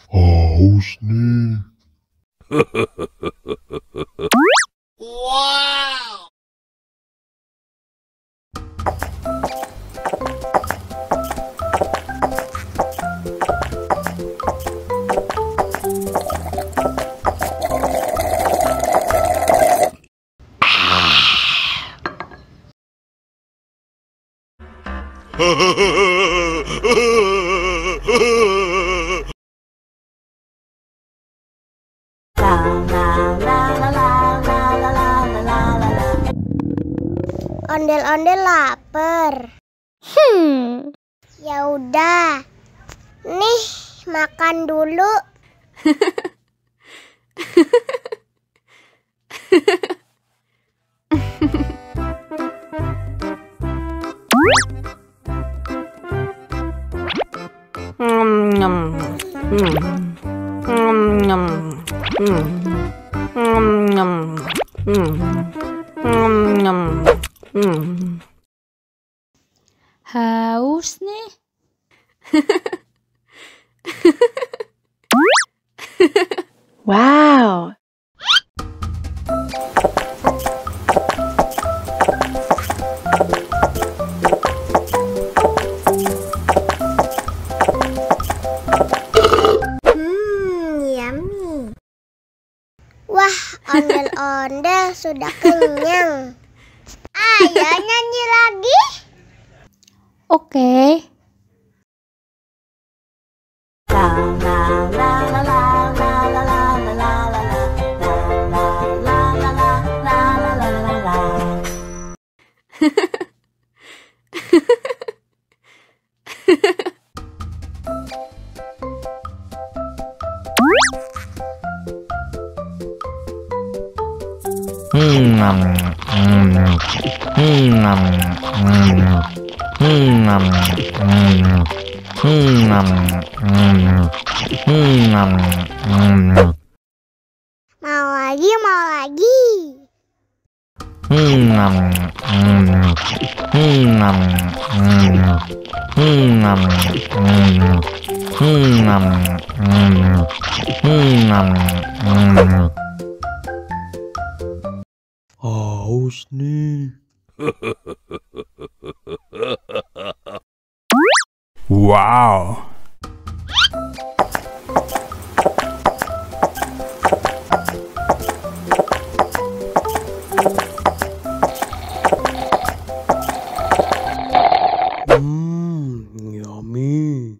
Haus nih. Wow. Ondel-ondel lapar. Ya udah. Nih, makan dulu. Haus nih. Wow. Yummy. Wah, ondel-ondel sudah kenyang. Ayo nyanyi lagi. Oke. Mau lagi, mau lagi. Haus nih. Wow. Yummy.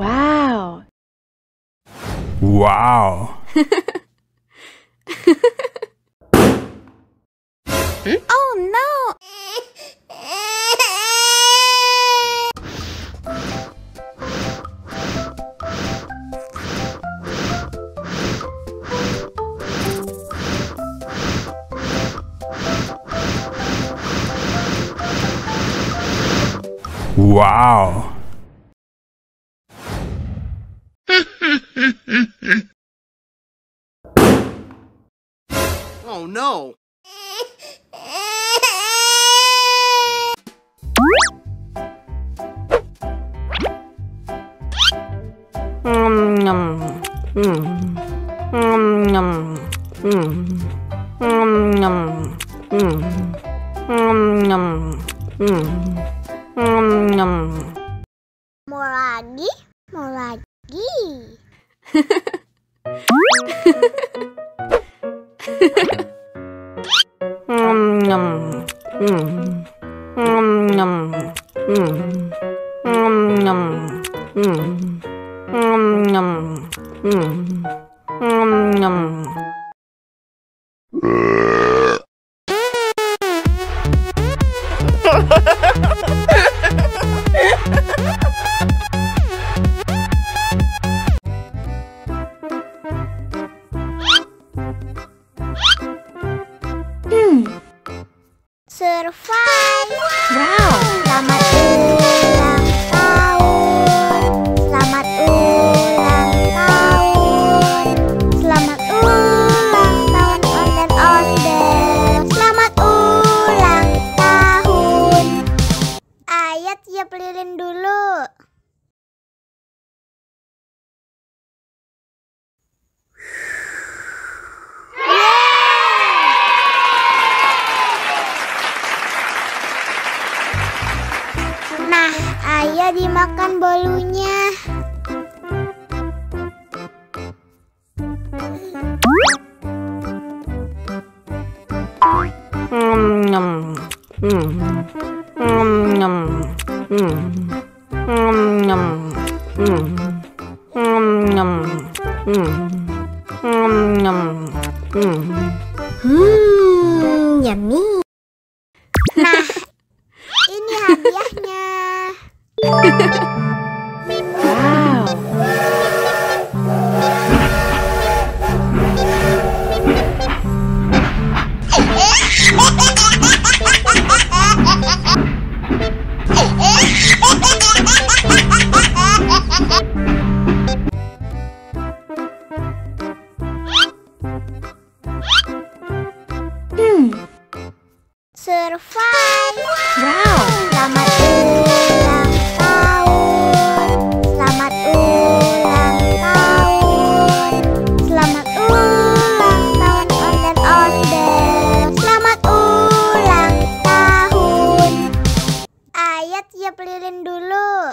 Wow. Wow. Oh no. Wow. Oh no. Mau lagi, mau lagi. Survive. Wow. Selamat ulang tahun. Selamat ulang tahun. Selamat ulang tahun onde-onde. Selamat ulang tahun. Ayat tiup lilin dulu. Nah, ayah dimakan bolunya. Yummy. Nah, ini hadiahnya. Wow. Survive. Wow. Selamat ulang tahun. Selamat ulang tahun. Selamat ulang tahun onde-onde. Selamat ulang tahun. Ayat tiup lilin dulu.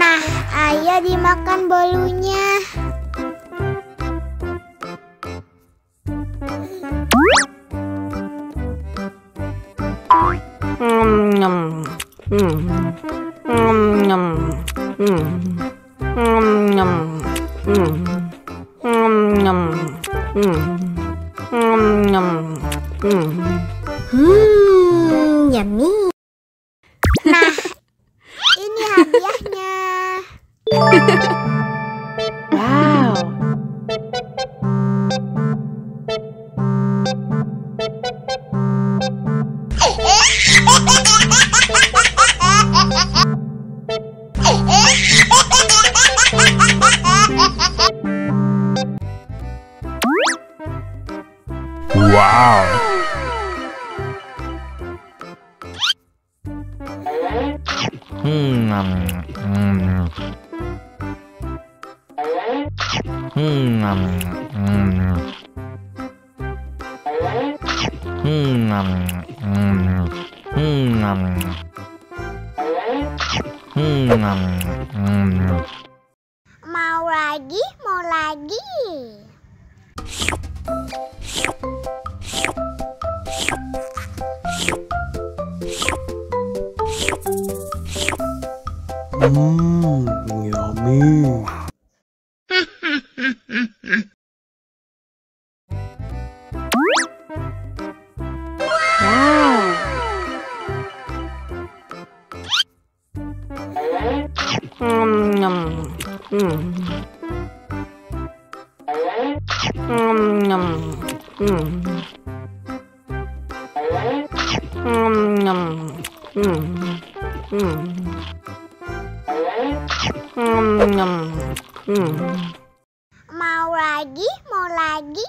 Nah, ayah dimakan bolunya. Yummy. Nah, ini hadiahnya. Wow. Wow. Mau lagi, mau lagi. Yummy. Wow. Mau lagi, mau lagi.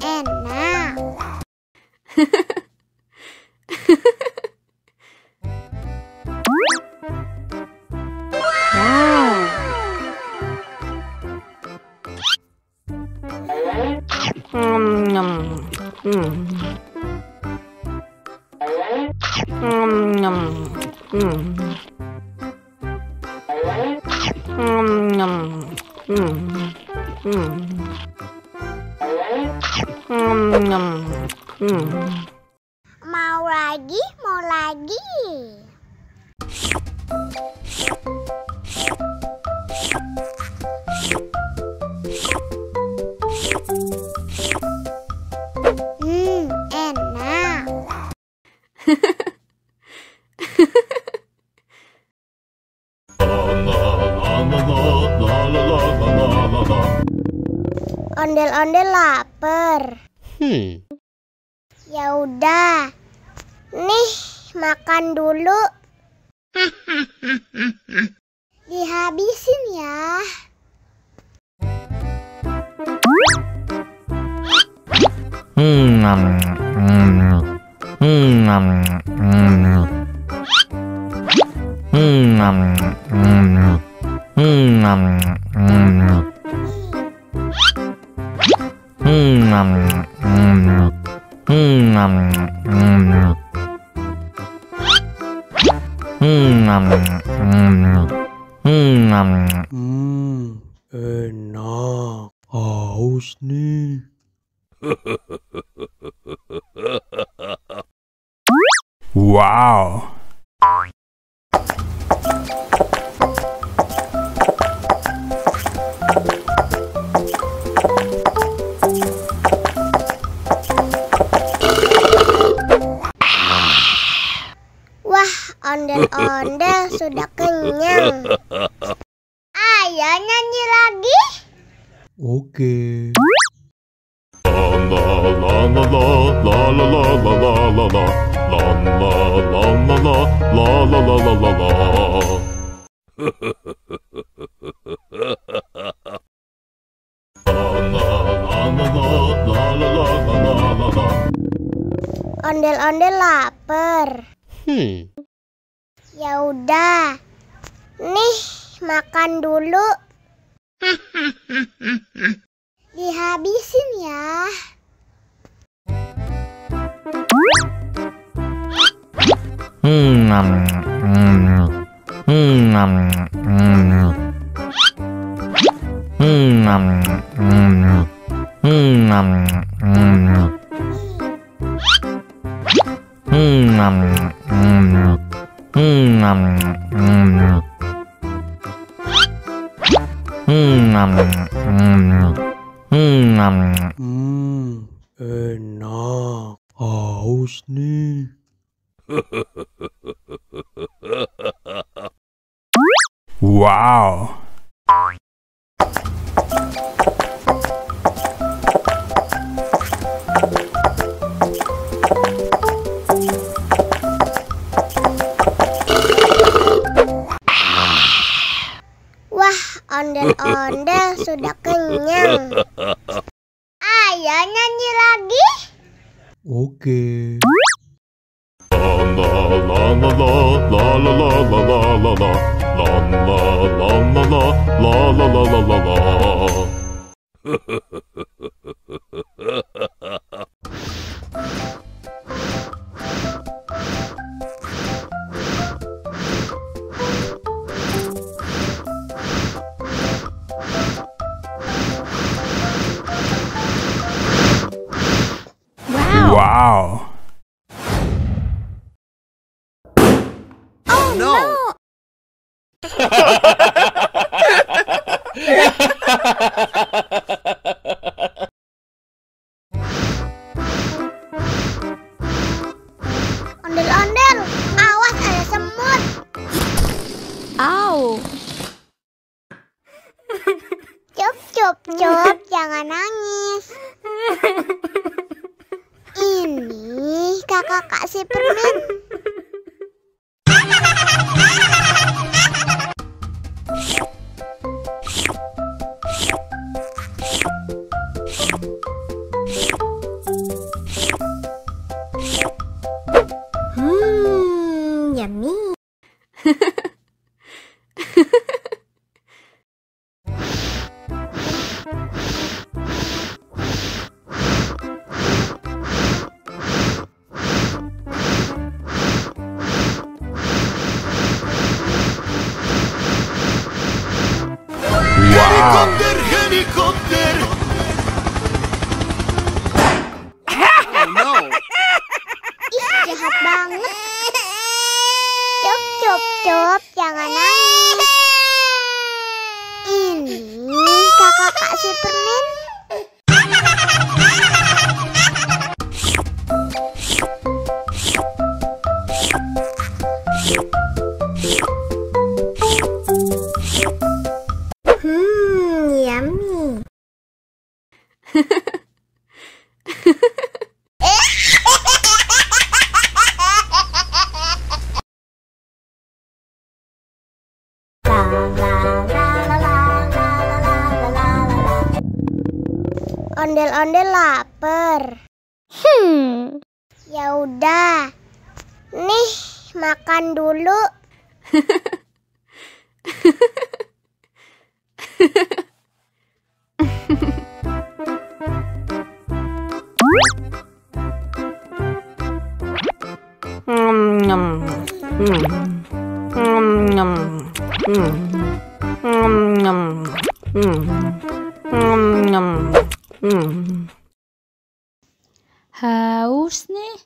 Enak. Wow. Mau lagi, mau lagi. Enak. Ondel-ondel lapar. Ya udah. Nih, makan dulu. Dihabisin ya. Enak. Haus nih. Wow. Wah, ondel-ondel sudah kenyang. Ayo nyanyi lagi. Oke. Ondel-ondel lapar. Ya udah. Nih, makan dulu. Dihabisin ya. Enak. Haus nih. Wow. Wah, ondel-ondel sudah kenyang. Ayo nyanyi lagi. Oke. Wow. Oh no. Ondel-ondel, awas ada semut. Ow. Cup, jangan nangis. Ini kakak kasih permen. Yummy. Helikopter, helikopter. Oh no. Ih, jahat banget. Cop, cop, cop, jangan nangis. Ini kakak kasih permen. Yummy. Ondel-ondel lapar. Ya udah. Nih, makan dulu. Haus nih.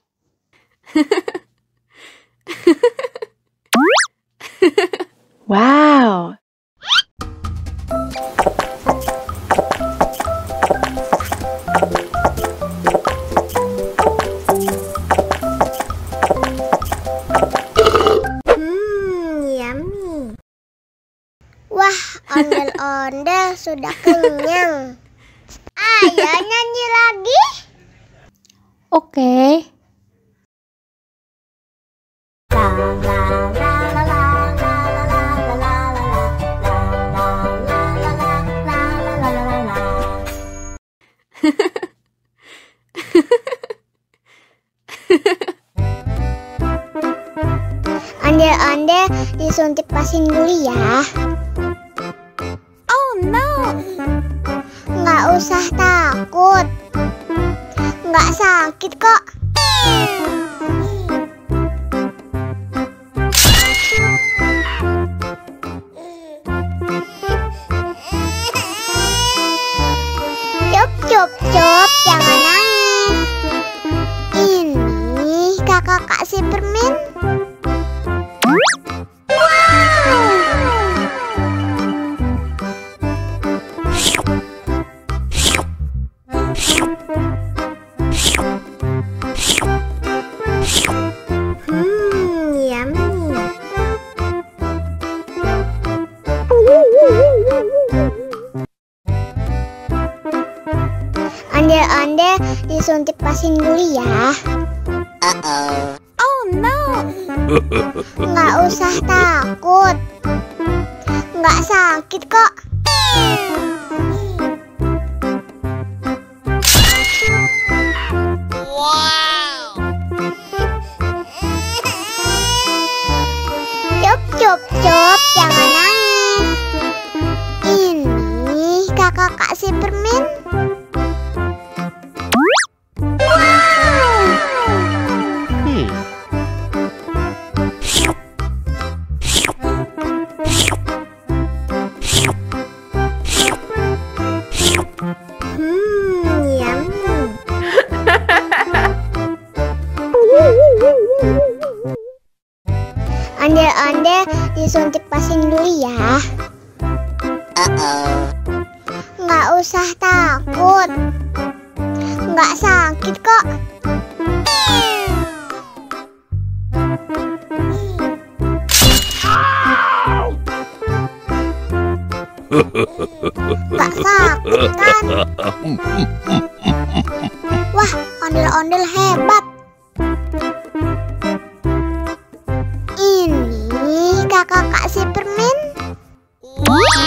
Wow. Yummy. Wah, ondel-ondel sudah kenyang. Ayo nyanyi lagi. Oke. Ondel-ondel disuntik vaksin dulu ya. Oh no. Nggak usah takut. Nggak sakit kok. Cop, cop, cop, jangan nangis. Ini kakak kasih permen. Yummy. Ondel-ondel disuntik vaksin dulu ya. Oh no. Nggak usah takut. Nggak sakit kok. Cop, cop, cop, jangan nangis. Ini kakak kasih permen. Yummy. Ondel-ondel disuntik vaksin dulu ya. Nggak usah takut. Nggak sakit kok. Nggak sakit kan? Wah, ondel-ondel hebat. Ini kakak kasih permen. Yummy.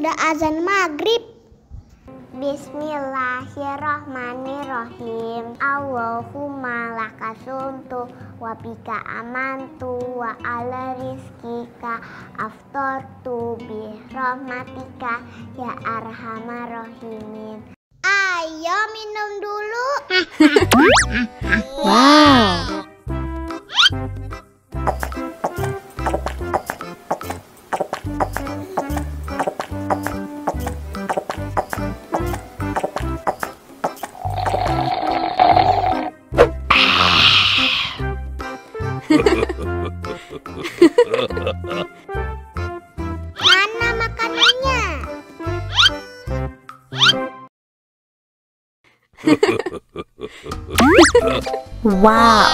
sudah azan maghrib. Bismillahirrohmanirrohim. Allahumma lakasumtu wa bika amantu wa ala rizkika aftortu bi rahmatika ya arhamar rahimin. Ayo minum dulu. Wow. Mana makanannya? Wow.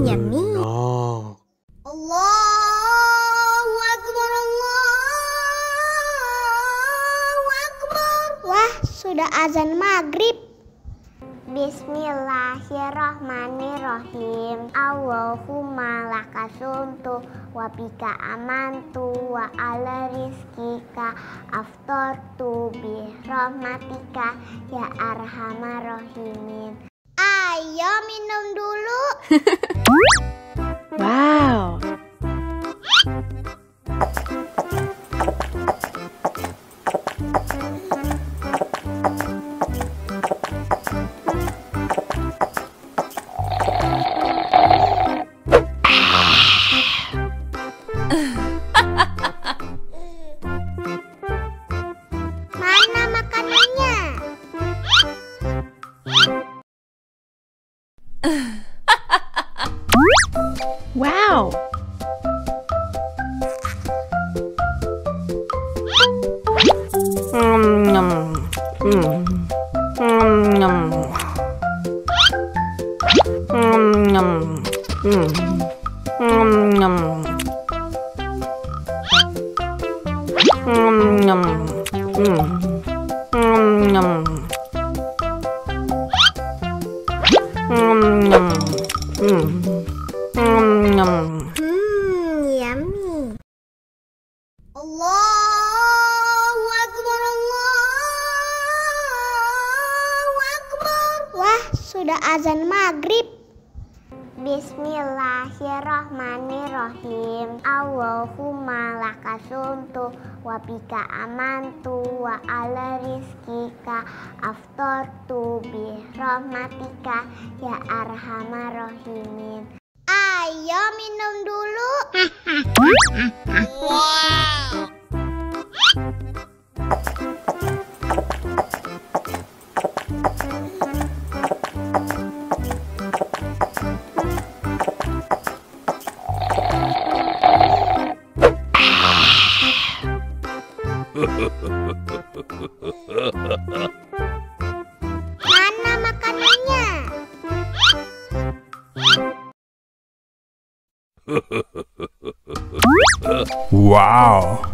Yummy. Enak. Allahu Akbar, Allahu Akbar. Wah, sudah azan maghrib. Bismillahirrohmanirrohim. Allahumma lakasumtu wa bika amantu wa ala rizkika aftortu bi rahmatika ya arhamar rahimin. Ayo minum dulu. Wow. Mana makanannya? Wow. Yummy. Allahu Akbar, Allahu Akbar. Wah, sudah azan maghrib. Bismillahirrohmanirrohim. Allahumma lakasumtu wa bika amantu wa ala rizkika aftortu bi rahmatika ya arhamar rahimin. Ayo minum dulu. Mana makanannya? Wow.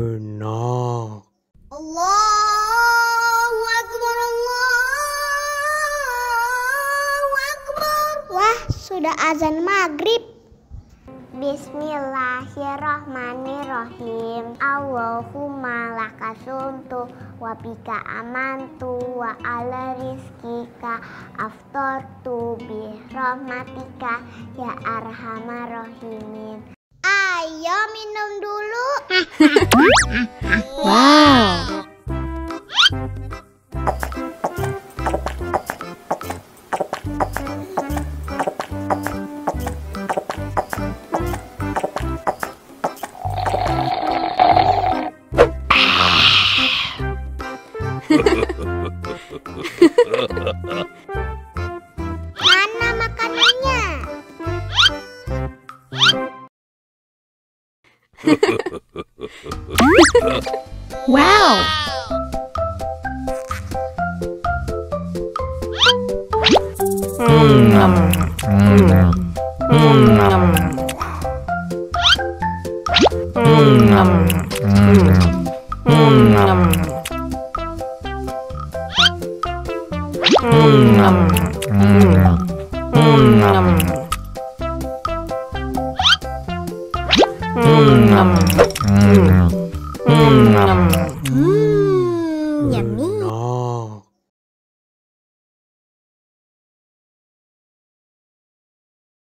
Enak. Allahu Akbar, Allahu Akbar. Wah, sudah azan maghrib. Bismillahirrohmanirrohim. Allahumma lakasumtu wa bika amantu wa ala rizkika aftortu bi rahmatika ya arhamar rahimin. Ayo Ayo minum dulu. Wow. Mana makanannya? Wow.